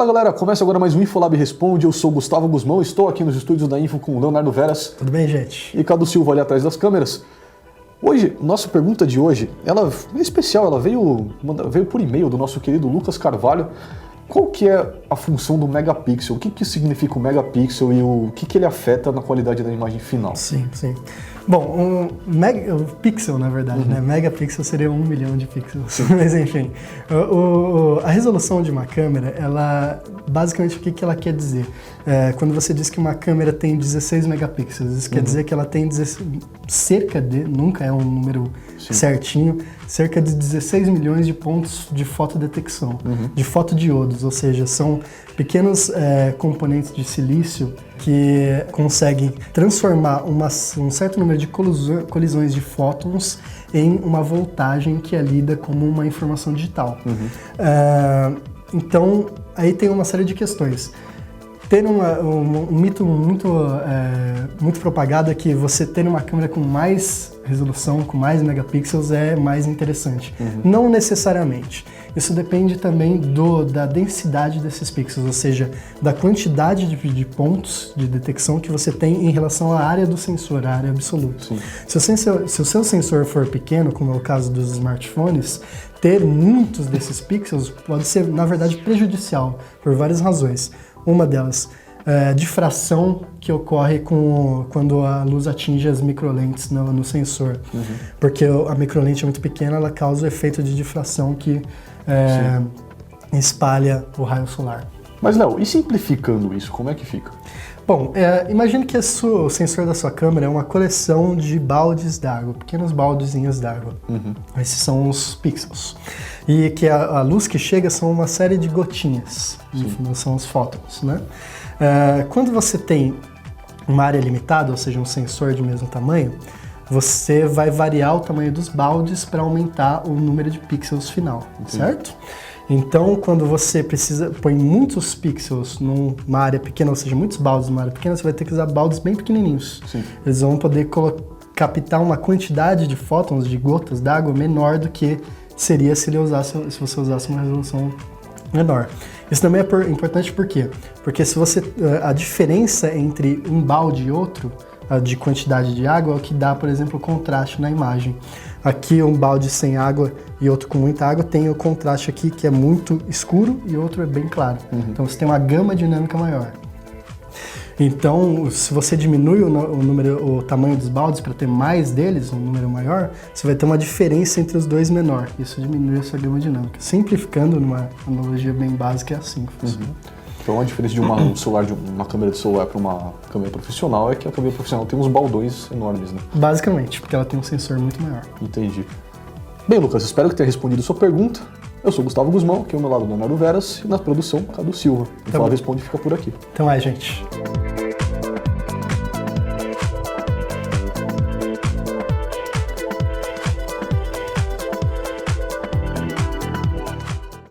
Fala galera, começa agora mais um Infolab Responde, eu sou Gustavo Guzmão, estou aqui nos estúdios da Info com o Leonardo Veras. Tudo bem, gente? E Cadu Silva ali atrás das câmeras. Hoje, nossa pergunta de hoje, ela é especial, ela veio por e-mail do nosso querido Lucas Carvalho. Qual que é a função do megapixel? O que significa o megapixel e o que ele afeta na qualidade da imagem final? Sim. Bom, o pixel, na verdade, né? Megapixel seria 1 milhão de pixels. Mas enfim, a resolução de uma câmera, ela basicamente o que ela quer dizer? Quando você diz que uma câmera tem 16 megapixels, isso quer dizer que ela tem cerca de, nunca é um número certinho, cerca de 16 milhões de pontos de fotodetecção, de fotodiodos, ou seja, são pequenos componentes de silício que conseguem transformar um certo número de colisões de fótons em uma voltagem que é lida como uma informação digital. Então, aí tem uma série de questões. Tem um mito muito propagado é que você ter uma câmera com mais resolução, com mais megapixels é mais interessante. Não necessariamente. Isso depende também da densidade desses pixels, ou seja, da quantidade de pontos de detecção que você tem em relação à área do sensor, a área absoluta. Se o seu sensor for pequeno, como é o caso dos smartphones, ter muitos desses pixels pode ser, na verdade, prejudicial por várias razões. Uma delas, difração que ocorre quando a luz atinge as microlentes no sensor. Porque a microlente é muito pequena, ela causa o efeito de difração que espalha o raio solar. Mas Léo, e simplificando isso, como é que fica? Bom, imagine que o sensor da sua câmera é uma coleção de baldes d'água, pequenos baldezinhos d'água. Esses são os pixels. E que a luz que chega são uma série de gotinhas, são os fótons, né? Quando você tem uma área limitada, ou seja, um sensor de mesmo tamanho, você vai variar o tamanho dos baldes para aumentar o número de pixels final, certo? Então, quando você põe muitos pixels numa área pequena, ou seja, muitos baldes numa área pequena, você vai ter que usar baldes bem pequenininhos. Eles vão poder captar uma quantidade de fótons, de gotas d'água, menor do que seria se você usasse uma resolução menor. Isso também é importante por quê? Porque a diferença entre um balde e outro, de quantidade de água, é o que dá, por exemplo, o contraste na imagem. Aqui um balde sem água e outro com muita água tem o contraste aqui que é muito escuro e outro é bem claro. Então você tem uma gama dinâmica maior. Então, se você diminui o tamanho dos baldes para ter mais deles, um número maior, você vai ter uma diferença entre os dois menor. Isso diminui a sua gama dinâmica. Simplificando, numa analogia bem básica, é assim que funciona. Então a diferença de uma câmera de celular para uma câmera profissional é que a câmera profissional tem uns baldões enormes, né? Basicamente, porque ela tem um sensor muito maior. Entendi. Bem, Lucas, espero que tenha respondido a sua pergunta. Eu sou Gustavo Guzmão, aqui ao meu lado Leonardo Veras, e na produção, Cadu Silva. O Infolab Responde fica por aqui. Até mais, gente.